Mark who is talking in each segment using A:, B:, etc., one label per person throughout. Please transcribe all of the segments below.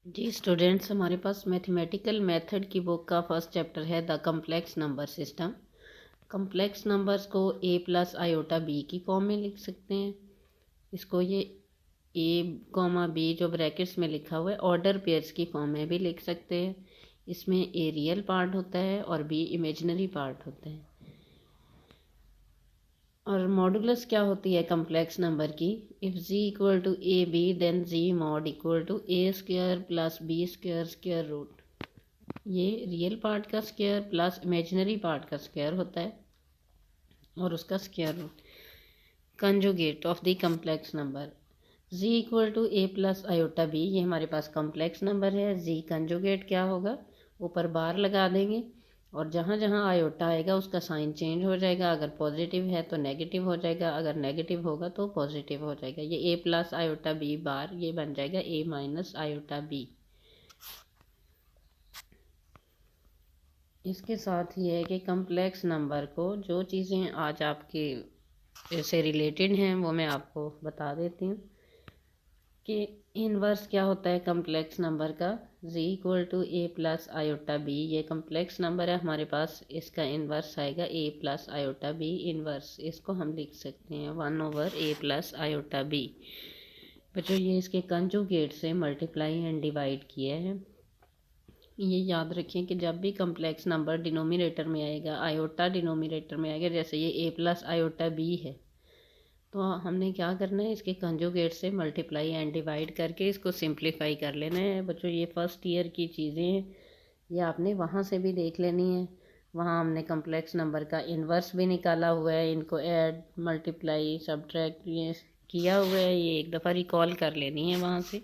A: जी students, हमारे पास mathematical method की book का फर्स्ट चैप्टर है the complex number system. Complex numbers को a प्लस आयोटा बी की फॉर्म में लिख सकते हैं। इसको ये a, b जो ब्रैकेट्स में लिखा हुआ है ऑर्डर पेयर्स की फॉर्म में भी लिख सकते हैं। इसमें a रियल पार्ट होता है और b इमेजिनरी पार्ट होता है। और मॉडुलस क्या होती है कम्प्लेक्स नंबर की? If z equal to A B then z mod equal to A square plus B square square root. ये रियल पार्ट का स्क्वायर प्लस इमेजिनरी पार्ट का स्क्वायर होता है और उसका square root. Conjugate of the complex number z equal to A plus iota B, ये हमारे पास कम्प्लेक्स नंबर है। z कंजुगेट क्या होगा? ऊपर बार लगा देंगे और जहाँ जहाँ आयोटा आएगा उसका साइन चेंज हो जाएगा। अगर पॉजिटिव है तो नेगेटिव हो जाएगा, अगर नेगेटिव होगा तो पॉजिटिव हो जाएगा। ये ए प्लस आयोटा बी बार ये बन जाएगा ए माइनस आयोटा बी। इसके साथ ये है कि कम्प्लेक्स नंबर को जो चीज़ें आज आपके से रिलेटेड हैं वो मैं आपको बता देती हूँ कि इनवर्स क्या होता है कम्प्लेक्स नंबर का। z equal to A plus iota B, ये कम्प्लेक्स नंबर है हमारे पास। इसका इनवर्स आएगा a plus iota B inverse. इसको हम लिख सकते हैं 1/a प्लस आयोटा बी। बच्चों ये इसके कंजुगेट से मल्टीप्लाई एंड डिवाइड किया है। ये याद रखें कि जब भी कम्प्लेक्स नंबर डिनोमिनेटर में आएगा, आयोटा डिनोमिनेटर में आएगा, जैसे ये a प्लस आयोटा बी है, तो हमने क्या करना है, इसके कंजुगेट से मल्टीप्लाई एंड डिवाइड करके इसको सिंप्लीफाई कर लेना है। बच्चों ये फर्स्ट ईयर की चीज़ें हैं, ये आपने वहाँ से भी देख लेनी है। वहाँ हमने कम्प्लेक्स नंबर का इन्वर्स भी निकाला हुआ है, इनको ऐड मल्टीप्लाई सब्ट्रैक्ट ये किया हुआ है, ये एक दफ़ा रिकॉल कर लेनी है वहाँ से।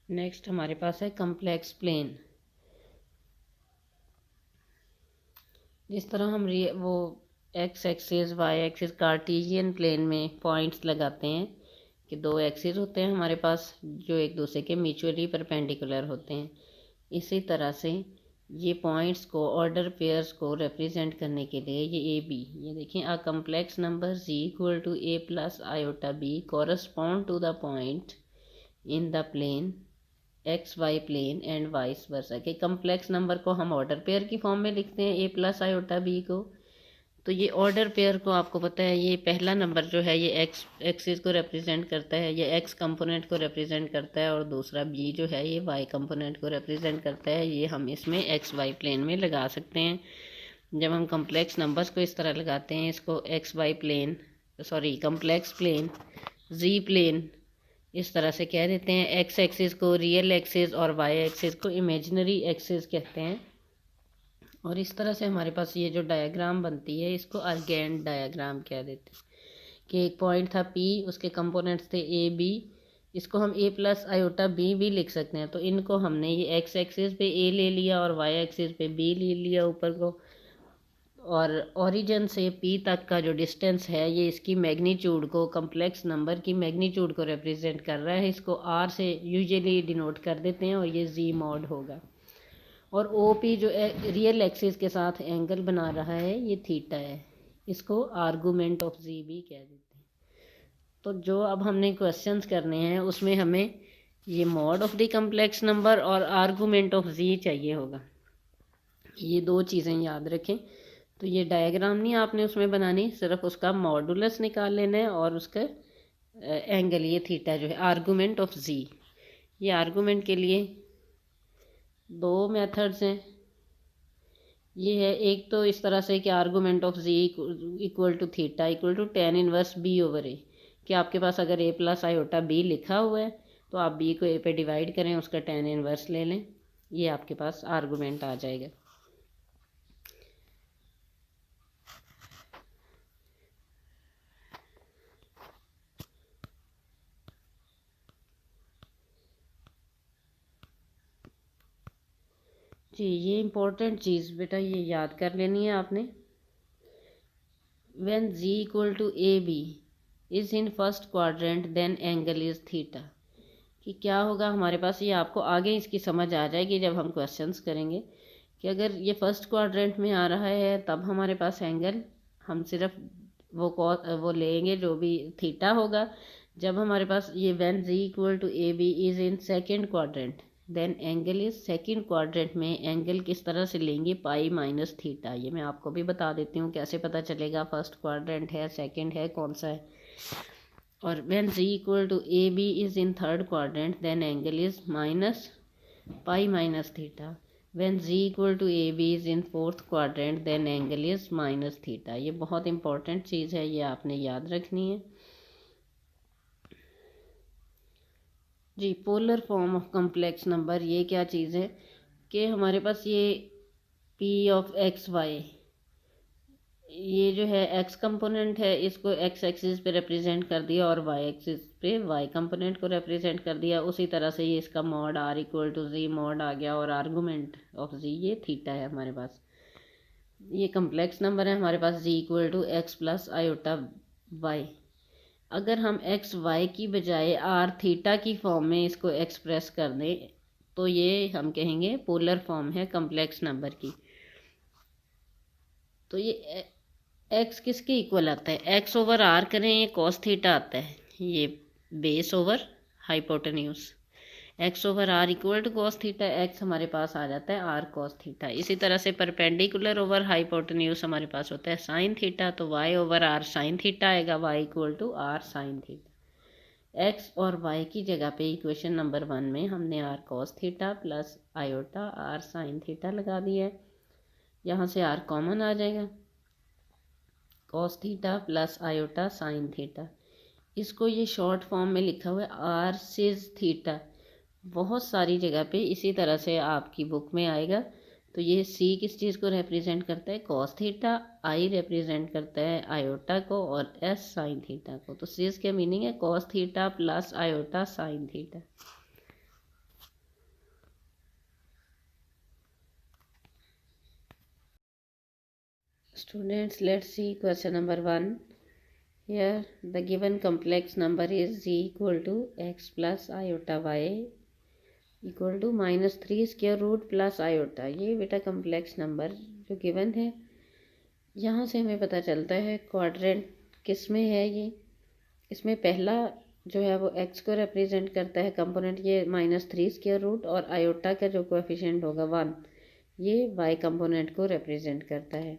A: नेक्स्ट हमारे पास है कम्प्लेक्स प्लेन। जिस तरह हम वो X axis Y axis Cartesian plane में पॉइंट्स लगाते हैं कि दो एक्सिस होते हैं हमारे पास जो एक दूसरे के म्यूचुअली परपेंडिकुलर होते हैं, इसी तरह से ये पॉइंट्स को ऑर्डर पेयर्स को रिप्रेजेंट करने के लिए ये ए बी, ये देखें, a complex number z equal to A plus iota B correspond to the point in the plane X Y plane and vice versa. के कम्प्लेक्स नंबर को हम ऑर्डर पेयर की फॉर्म में लिखते हैं ए प्लस आयोटा बी को। तो ये ऑर्डर पेयर को आपको पता है, ये पहला नंबर जो है ये एक्स एक्सिस को रिप्रेजेंट करता है, ये एक्स कंपोनेंट को रिप्रेजेंट करता है, और दूसरा बी जो है ये वाई कंपोनेंट को रिप्रेजेंट करता है। ये हम इसमें एक्स वाई प्लेन में लगा सकते हैं। जब हम कम्प्लेक्स नंबर्स को इस तरह लगाते हैं, इसको x Y plane complex plane G plane इस तरह से कह देते हैं। एक्स एक्सिस को रियल एक्सिस और वाई एक्सिस को इमेजिनरी एक्सिस कहते हैं। और इस तरह से हमारे पास ये जो डायग्राम बनती है इसको अर्गेंड डायग्राम कह देते हैं कि एक पॉइंट था P, उसके कंपोनेंट्स थे ए बी, इसको हम a प्लस आयोटा बी भी लिख सकते हैं। तो इनको हमने ये एक्स एक्सिस पे a ले लिया और वाई एक्सिस पे b ले लिया ऊपर को, और ओरिजिन से P तक का जो डिस्टेंस है ये इसकी मैग्नीट्यूड को, कम्प्लेक्स नंबर की मैग्नीट्यूड को रिप्रेजेंट कर रहा है। इसको R से यूजुअली डिनोट कर देते हैं और ये Z मॉड होगा। और OP जो रियल एक्सिस के साथ एंगल बना रहा है ये थीटा है, इसको आर्गूमेंट ऑफ Z भी कह देते हैं। तो जो अब हमने क्वेश्चंस करने हैं उसमें हमें ये mod of the complex number और आर्गूमेंट ऑफ Z चाहिए होगा। ये दो चीज़ें याद रखें। तो ये डायग्राम नहीं आपने उसमें बनानी, सिर्फ उसका मॉडुलस निकाल लेना है और उसका एंगल ये थीटा जो है आर्गूमेंट ऑफ Z। ये आर्गूमेंट के लिए दो मेथड्स हैं। ये है एक तो इस तरह से कि argument of Z equal to theta equal to tan inverse B over A, कि आपके पास अगर a प्लस आयोटा B लिखा हुआ है तो आप B को a पे डिवाइड करें, उसका tan इनवर्स ले लें, ये आपके पास आर्गूमेंट आ जाएगा। जी ये इम्पोर्टेंट चीज़ बेटा ये याद कर लेनी है आपने। When z equal to A B is in first quadrant then angle is theta, कि क्या होगा हमारे पास, ये आपको आगे इसकी समझ आ जाएगी जब हम क्वेश्चंस करेंगे कि अगर ये फर्स्ट क्वाड्रेंट में आ रहा है तब हमारे पास एंगल, हम सिर्फ वो लेंगे जो भी थीटा होगा। जब हमारे पास ये when z equal to A B is in second quadrant then angle is second quadrant में एंगल किस तरह से लेंगे, पाई माइनस थीटा। ये मैं आपको भी बता देती हूँ कैसे पता चलेगा फर्स्ट क्वाड्रेंट है सेकेंड है कौन सा है। और when z equal to A B is in third quadrant then angle is minus pi minus theta. When z equal to A B is in fourth quadrant then angle is minus theta. ये बहुत important चीज़ है, ये आपने याद रखनी है जी। Polar form of complex number ये क्या चीज़ है कि हमारे पास ये p ऑफ एक्स वाई, ये जो है x कंपोनेंट है इसको x एक्सिस पे रिप्रेजेंट कर दिया और y एक्सिस पे y कंपोनेंट को रिप्रेजेंट कर दिया। उसी तरह से ये इसका mod r equal to z mod आ गया और आर्गूमेंट ऑफ z ये थीटा है हमारे पास। ये कम्प्लेक्स नंबर है हमारे पास z equal to x plus iota y. अगर हम एक्स वाई की बजाय r थीटा की फॉर्म में इसको एक्सप्रेस कर दें तो ये हम कहेंगे पोलर फॉर्म है कम्प्लेक्स नंबर की। तो ये एक्स किसके इक्वल आता है, एक्स ओवर आर करें ये कॉस थीटा आता है, ये base over hypotenuse. X over R equal to cos theta, X हमारे पास आ जाता है आर कॉस थीटा। इसी तरह से परपेंडिकुलर ओवर हाइपोटेन्यूज हमारे पास होता है साइन थीटा, तो y over r sine theta आएगा, y equal to r sine theta. X और वाई की जगह पे इक्वेशन नंबर 1 में हमने r cos theta plus iota r sine theta लगा दिया है। यहाँ से आर कॉमन आ जाएगा, cos theta plus iota sine theta. इसको ये शॉर्ट फॉर्म में लिखा हुआ है आर सिज थीटा, बहुत सारी जगह पे इसी तरह से आपकी बुक में आएगा। तो ये सी किस चीज़ को रिप्रेजेंट करता है, कॉस थीटा, आई रिप्रेजेंट करता है आयोटा को और एस साइन थीटा को। तो सिज के मीनिंग है cos theta plus iota sine theta. Students, let's see question number 1. Here the given complex number is z equal to x plus iota y equal to minus 3 square root plus iota। ये बेटा complex number जो given है, यहाँ से हमें पता चलता है क्वाड्रेंट किस में है। ये इसमें पहला जो है वो x को रिप्रेजेंट करता है कंपोनेंट, ये माइनस 3 स्क्वायर रूट, और आयोटा का जो कोएफिशिएंट होगा 1 ये y कंपोनेंट को रिप्रेजेंट करता है।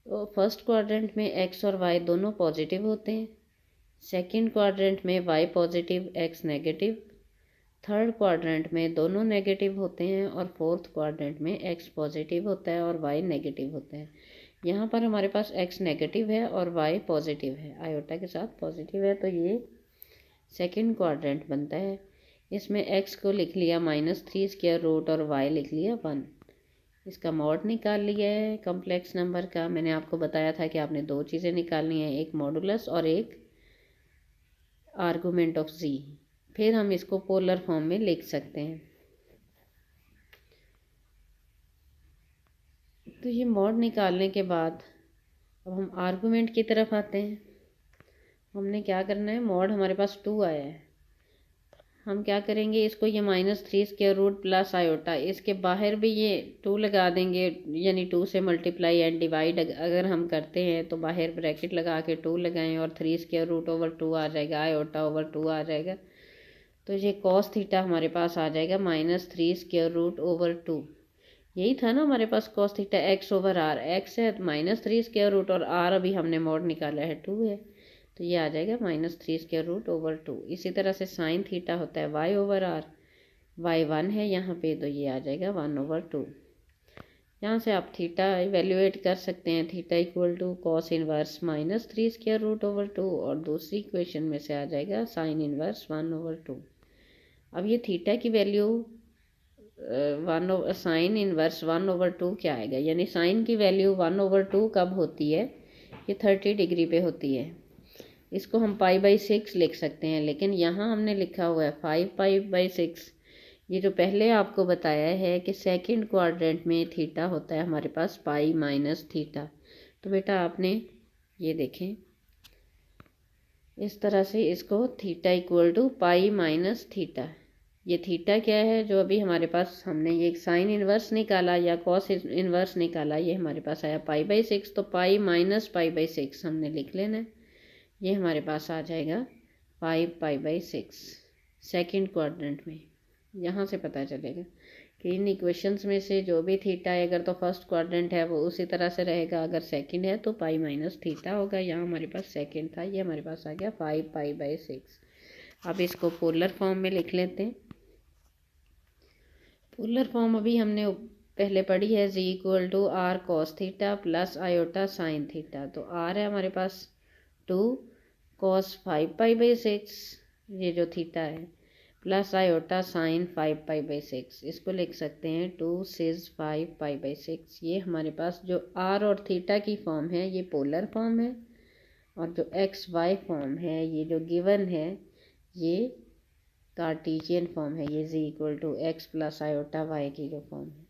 A: तो फर्स्ट क्वाड्रेंट में x और y दोनों पॉजिटिव होते हैं, सेकंड क्वाड्रेंट में y positive x negative, third quadrant में दोनों नेगेटिव होते हैं और फोर्थ क्वाड्रेंट में x पॉजिटिव होता है और y नेगेटिव होता है। यहाँ पर हमारे पास x नेगेटिव है और y पॉजिटिव है, आयोटा के साथ पॉजिटिव है, तो ये सेकंड क्वाड्रेंट बनता है। इसमें x को लिख लिया माइनस 3 स्क्वायर रूट और y लिख लिया 1। इसका मॉड निकाल लिया है कम्प्लेक्स नंबर का। मैंने आपको बताया था कि आपने दो चीज़ें निकालनी है, एक मॉडुलस और एक आर्गूमेंट ऑफ z। फिर हम इसको पोलर फॉर्म में लिख सकते हैं। तो ये मॉड निकालने के बाद अब हम आर्गूमेंट की तरफ आते हैं। हमने क्या करना है, मॉड हमारे पास 2 आया है, हम क्या करेंगे इसको ये minus 3 square root plus iota, इसके बाहर भी ये 2 लगा देंगे, यानी 2 से मल्टीप्लाई एंड डिवाइड अगर हम करते हैं तो बाहर ब्रैकेट लगा के 2 लगाएं और 3 स्क्वायर रूट ओवर 2 आ जाएगा, आयोटा ओवर 2 आ जाएगा। तो ये कॉस थीटा हमारे पास आ जाएगा माइनस 3 स्क्वायर रूट ओवर 2। यही था ना हमारे पास cos theta, x over r, x है माइनस 3 स्क्वायर रूट और आर अभी हमने मॉड निकाला है 2 है, तो ये आ जाएगा माइनस 3 स्क्वायर रूट ओवर 2। इसी तरह से साइन थीटा होता है वाई ओवर आर, वाई 1 है यहाँ पे, तो ये आ जाएगा 1 ओवर 2। यहाँ से आप थीटा इवेल्युएट कर सकते हैं, theta equal to cos inverse minus 3 square root over 2 और दूसरी इक्वेशन में से आ जाएगा साइन इनवर्स 1 ओवर 2। अब ये थीटा की वैल्यू साइन इनवर्स 1 ओवर 2 क्या आएगा, यानी साइन की वैल्यू 1 ओवर 2 कब होती है, ये 30 डिग्री पे होती है। इसको हम π/6 लिख सकते हैं, लेकिन यहाँ हमने लिखा हुआ है 5π/6। ये जो पहले आपको बताया है कि सेकंड क्वाड्रेंट में थीटा होता है हमारे पास पाई माइनस थीटा, तो बेटा आपने ये देखें इस तरह से इसको theta equal to pi minus theta, ये थीटा क्या है जो अभी हमारे पास, हमने ये साइन इन्वर्स निकाला या कॉस इन्वर्स निकाला, ये हमारे पास आया पाई/6, तो पाई माइनस पाई/6 हमने लिख लेना है। ये हमारे पास आ जाएगा 5 पाई/6 सेकंड क्वाड्रेंट में। यहाँ से पता चलेगा कि इन इक्वेशंस में से जो भी थीटा है, अगर तो फर्स्ट क्वाड्रेंट है वो उसी तरह से रहेगा, अगर सेकंड है तो पाई माइनस थीटा होगा। यहाँ हमारे पास सेकंड था, ये हमारे पास आ गया 5 पाई/6। अब इसको पोलर फॉर्म में लिख लेते हैं। पोलर फॉर्म अभी हमने पहले पढ़ी है, z=r cos theta plus iota sine theta. तो r है हमारे पास 2 cos 5 पाई/6, ये जो थीटा है, प्लस आयोटा साइन 5 पाई/6। इसको लिख सकते हैं 2 सिज 5 पाई/6। ये हमारे पास जो r और थीटा की फॉर्म है ये पोलर फॉर्म है, और जो XY फॉर्म है, ये जो गिवन है, ये कार्टेशियन फॉर्म है। ये z=x प्लस आयोटा y की जो फॉर्म है।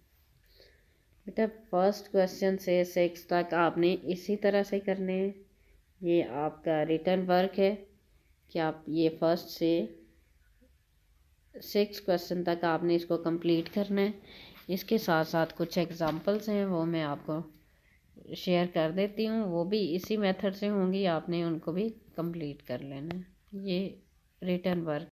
A: बेटा फर्स्ट क्वेश्चन से 6 तक आपने इसी तरह से करने हैं। ये आपका रिटर्न वर्क है कि आप ये फर्स्ट से 6 क्वेश्चन तक आपने इसको कंप्लीट करना है। इसके साथ साथ कुछ एग्जांपल्स हैं वो मैं आपको शेयर कर देती हूँ, वो भी इसी मेथड से होंगी, आपने उनको भी कंप्लीट कर लेना है। ये रिटर्न वर्क